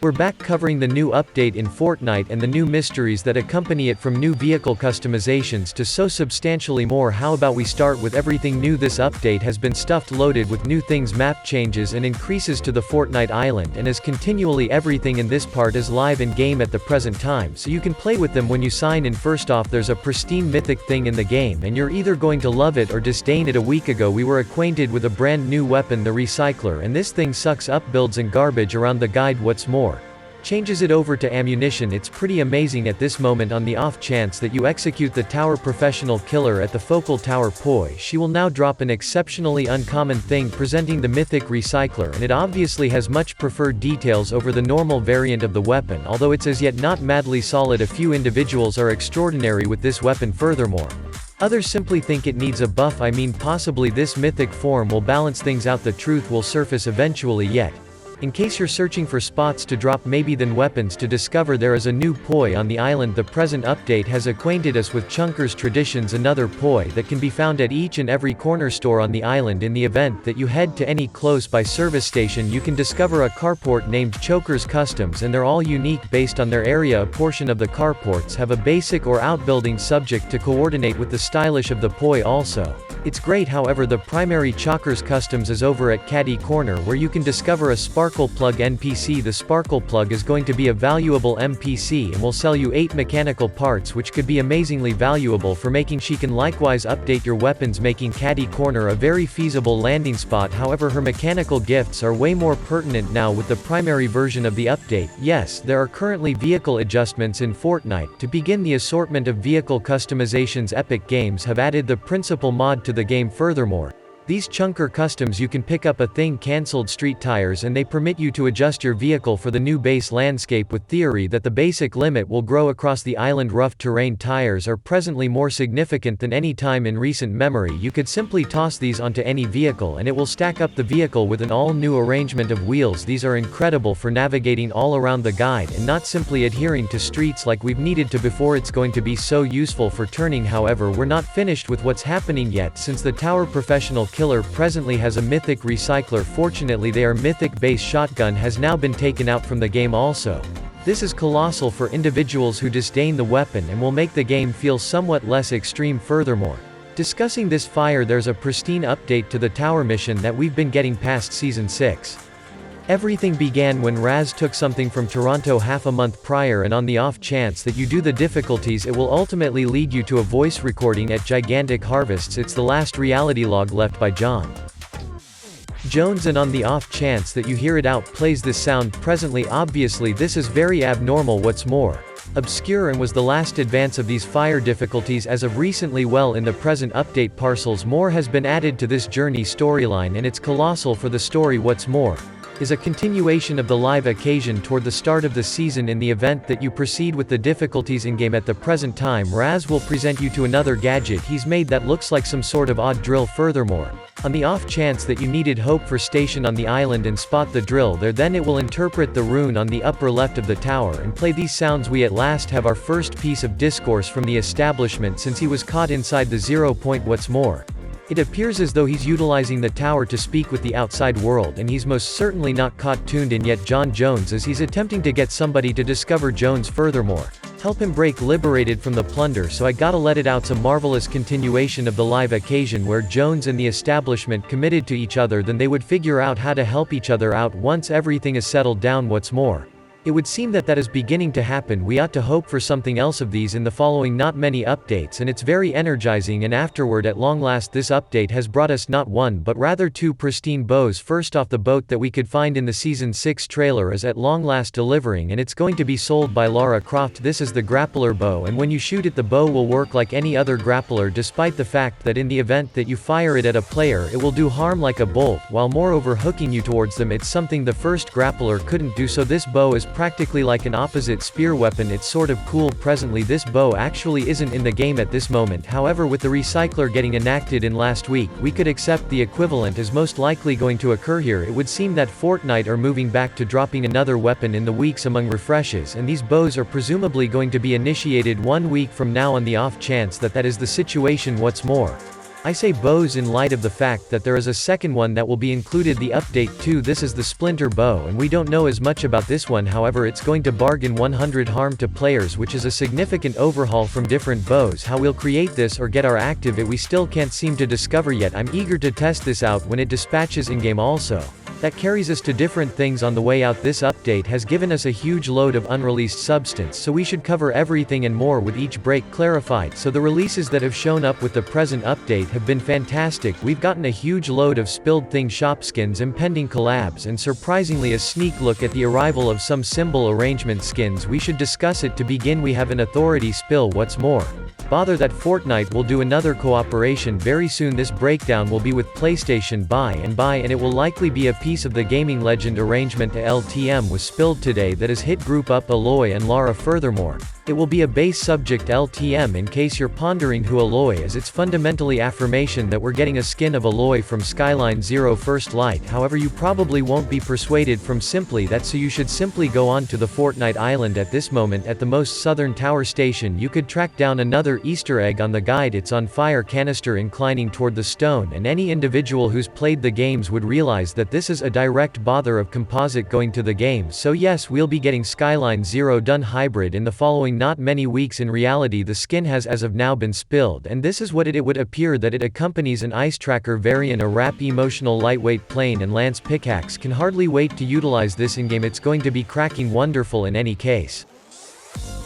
We're back covering the new update in Fortnite and the new mysteries that accompany it, from new vehicle customizations to so substantially more. How about we start with everything new? This update has been stuffed loaded with new things, map changes and increases to the Fortnite island, and as continually everything in this part is live in game at the present time, so you can play with them when you sign in. First off, there's a pristine mythic thing in the game and you're either going to love it or disdain it. A week ago we were acquainted with a brand new weapon, the recycler, and this thing sucks up builds and garbage around the guide. What's more, changes it over to ammunition. It's pretty amazing. At this moment, on the off chance that you execute the tower professional killer at the focal tower poi, she will now drop an exceptionally uncommon thing presenting the mythic recycler, and it obviously has much preferred details over the normal variant of the weapon, although it's as yet not madly solid. A few individuals are extraordinary with this weapon. Furthermore, others simply think it needs a buff. I mean, possibly this mythic form will balance things out. The truth will surface eventually, yet in case you're searching for spots to drop, maybe then weapons to discover, there is a new poi on the island. The present update has acquainted us with Chunker's Traditions, another poi that can be found at each and every corner store on the island. In the event that you head to any close by service station, you can discover a carport named Choker's Customs, and they're all unique based on their area. A portion of the carports have a basic or outbuilding subject to coordinate with the stylish of the poi also. It's great. However, the primary Choker's Customs is over at Caddy Corner, where you can discover a sparkle plug NPC. The sparkle plug is going to be a valuable NPC and will sell you 8 mechanical parts, which could be amazingly valuable for making. She can likewise update your weapons, making Caddy Corner a very feasible landing spot. However, her mechanical gifts are way more pertinent now with the primary version of the update. Yes, there are currently vehicle adjustments in Fortnite. To begin the assortment of vehicle customizations, Epic Games have added the principal mod to the game. Furthermore, these Chunker Customs, you can pick up a thing cancelled street tires, and they permit you to adjust your vehicle for the new base landscape, with theory that the basic limit will grow across the island. Rough terrain tires are presently more significant than any time in recent memory. You could simply toss these onto any vehicle and it will stack up the vehicle with an all-new arrangement of wheels. These are incredible for navigating all around the guide and not simply adhering to streets like we've needed to before. It's going to be so useful for turning. However, we're not finished with what's happening yet, since the tower professional killer presently has a mythic recycler. Fortunately, their mythic base shotgun has now been taken out from the game also. This is colossal for individuals who disdain the weapon and will make the game feel somewhat less extreme. Furthermore, discussing this fire, there's a pristine update to the tower mission that we've been getting past season 6. Everything began when Raz took something from Toronto half a month prior, and on the off chance that you do the difficulties, it will ultimately lead you to a voice recording at Gigantic Harvests. It's the last reality log left by John Jones, and on the off chance that you hear it out, plays this sound presently. Obviously this is very abnormal. What's more, obscure, and was the last advance of these fire difficulties as of recently. Well, in the present update, parcels more has been added to this journey storyline, and it's colossal for the story. What's more, is a continuation of the live occasion toward the start of the season. In the event that you proceed with the difficulties in-game at the present time, Raz will present you to another gadget he's made that looks like some sort of odd drill. Furthermore, on the off chance that you needed hope for station on the island and spot the drill there, then it will interpret the rune on the upper left of the tower and play these sounds. We at last have our first piece of discourse from the establishment since he was caught inside the 0 point. What's more, it appears as though he's utilizing the tower to speak with the outside world, and he's most certainly not caught tuned in yet. John Jones, as he's attempting to get somebody to discover Jones. Furthermore, help him break liberated from the plunder. So I gotta let it out's a marvelous continuation of the live occasion where Jones and the establishment committed to each other, then they would figure out how to help each other out once everything is settled down. What's more, it would seem that that is beginning to happen. We ought to hope for something else of these in the following not many updates, and it's very energizing. And afterward, at long last, this update has brought us not one but rather 2 pristine bows. First off, the boat that we could find in the season 6 trailer is at long last delivering, and it's going to be sold by Lara Croft. This is the grappler bow, and when you shoot it, the bow will work like any other grappler, despite the fact that in the event that you fire it at a player, it will do harm like a bolt, while moreover hooking you towards them. It's something the first grappler couldn't do. So this bow is practically like an opposite spear weapon. It's sort of cool. Presently this bow actually isn't in the game at this moment. However, with the recycler getting enacted in last week, we could accept the equivalent is most likely going to occur here. It would seem that Fortnite are moving back to dropping another weapon in the weeks among refreshes, and these bows are presumably going to be initiated 1 week from now on the off chance that that is the situation. What's more, I say bows in light of the fact that there is a second one that will be included the update 2. This is the splinter bow, and we don't know as much about this one. However, it's going to bargain 100 harm to players, which is a significant overhaul from different bows. How we'll create this or get our active it we still can't seem to discover yet. I'm eager to test this out when it dispatches in-game also. That carries us to different things on the way out. This update has given us a huge load of unreleased substance, so we should cover everything and more with each break clarified. So the releases that have shown up with the present update have been fantastic. We've gotten a huge load of spilled thing shop skins, impending collabs, and surprisingly a sneak look at the arrival of some symbol arrangement skins. We should discuss it. To begin, we have an authority spill. What's more, bother that Fortnite will do another cooperation very soon. This breakdown will be with PlayStation and it will likely be a piece of the gaming legend arrangement. A LTM was spilled today that has hit group up Aloy and Lara. Furthermore, it will be a base subject LTM. In case you're pondering who Aloy is, it's fundamentally affirmation that we're getting a skin of Aloy from Skyline Zero First Light. However, you probably won't be persuaded from simply that, so you should simply go on to the Fortnite island at this moment. At the most southern tower station you could track down another Easter egg on the guide. It's on fire canister inclining toward the stone, and any individual who's played the games would realize that this is a direct bother of composite going to the game. So yes, we'll be getting Skyline Zero done hybrid in the following not many weeks. In reality, the skin has as of now been spilled, and this is what it would appear that it accompanies an ice tracker variant, a wrap emotional lightweight plane and lance pickaxe. Can hardly wait to utilize this in game. It's going to be cracking wonderful in any case.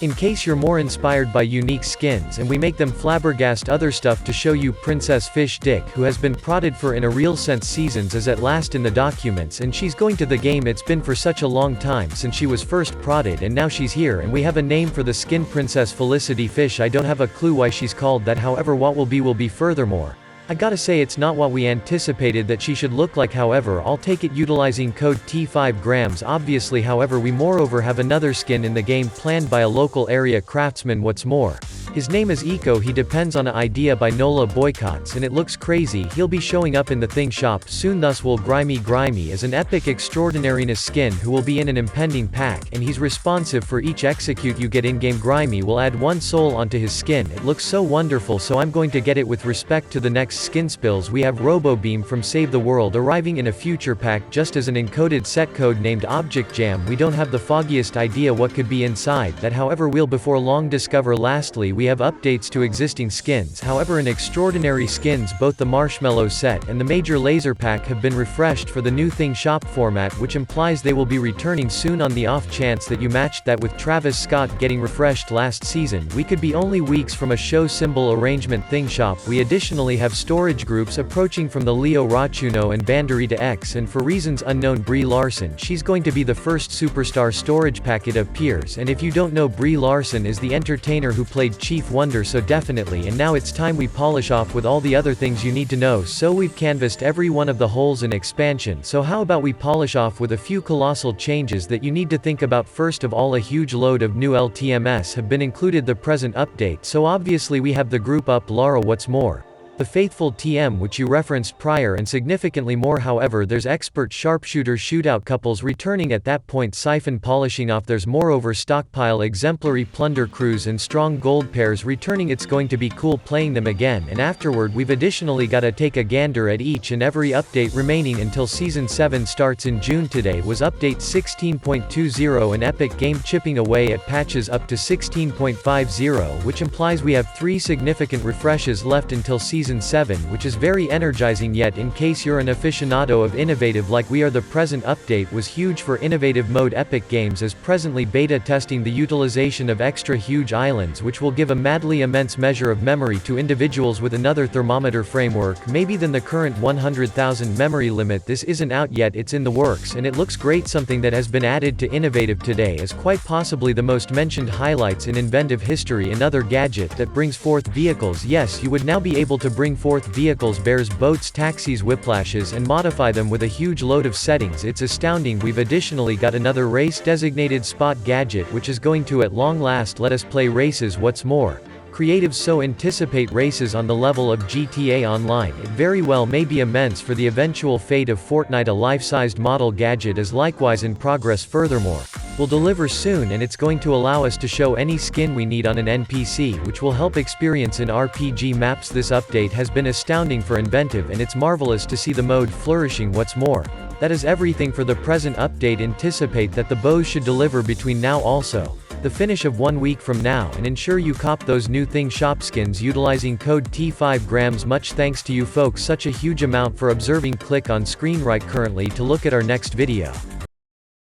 In case you're more inspired by unique skins, and we make them flabbergast other stuff to show you. Princess Fish Dick, who has been prodded for in a real sense seasons, is at last in the documents, and she's going to the game. It's been for such a long time since she was first prodded, and now she's here, and we have a name for the skin, Princess Felicity Fish. I don't have a clue why she's called that. However, what will be. Furthermore, I gotta say it's not what we anticipated that she should look like. However, I'll take it utilizing code T5 grams obviously. However, we moreover have another skin in the game planned by a local area craftsman. What's more, his name is Eco. He depends on an idea by Nola Boycotts, and it looks crazy. He'll be showing up in the thing shop soon. Thus will Grimy is an epic extraordinariness skin who will be in an impending pack, and he's responsive for each execute you get in-game. Grimy will add 1 soul onto his skin. It looks so wonderful, so I'm going to get it. With respect to the next skin spills, we have Robo Beam from Save the World arriving in a future pack just as an encoded set code named Object Jam. We don't have the foggiest idea what could be inside that, however we'll before long discover. Lastly, we have updates to existing skins. However, in extraordinary skins, both the Marshmallow set and the Major Laser pack have been refreshed for the new thing shop format, which implies they will be returning soon. On the off chance that you matched that with Travis Scott getting refreshed last season, we could be only weeks from a show symbol arrangement thing shop. We additionally have storage groups approaching from the Leo Rachuno and Banderita X, and for reasons unknown, Brie Larson. She's going to be the first superstar storage pack. It appears, and if you don't know, Brie Larson is the entertainer who played Chief Wonder, so definitely. And now it's time we polish off with all the other things you need to know. So we've canvassed every one of the holes in expansion, so how about we polish off with a few colossal changes that you need to think about. First of all, a huge load of new LTMs have been included the present update, so obviously we have the group up Lara. What's more, the faithful TM which you referenced prior, and significantly more. However, there's expert sharpshooter shootout couples returning at that point, siphon polishing off. There's moreover stockpile exemplary plunder crews and strong gold pairs returning. It's going to be cool playing them again, and afterward we've additionally gotta take a gander at each and every update remaining until Season 7 starts in June. Today was update 16.20, an epic game chipping away at patches up to 16.50, which implies we have 3 significant refreshes left until Season 7, which is very energizing. Yet in case you're an aficionado of innovative like we are, the present update was huge for innovative mode. Epic Games is presently beta testing the utilization of extra huge islands, which will give a madly immense measure of memory to individuals with another thermometer framework maybe than the current 100,000 memory limit. This isn't out yet, it's in the works, and it looks great. Something that has been added to innovative today is quite possibly the most mentioned highlights in inventive history. Another gadget that brings forth vehicles. Yes, you would now be able to bring forth vehicles, bears, boats, taxis, whiplashes, and modify them with a huge load of settings. It's astounding. We've additionally got another race designated spot gadget which is going to at long last let us play races. What's more, creatives so anticipate races on the level of GTA Online, it very well may be immense for the eventual fate of Fortnite. A life-sized model gadget is likewise in progress. Furthermore, will deliver soon, and it's going to allow us to show any skin we need on an NPC, which will help experience in RPG maps. This update has been astounding for inventive, and it's marvelous to see the mode flourishing. What's more, that is everything for the present update. Anticipate that the bows should deliver between now also the finish of 1 week from now, and ensure you cop those new thing shop skins utilizing code T5grams. Much thanks to you folks, such a huge amount for observing. Click on screen right currently to look at our next video.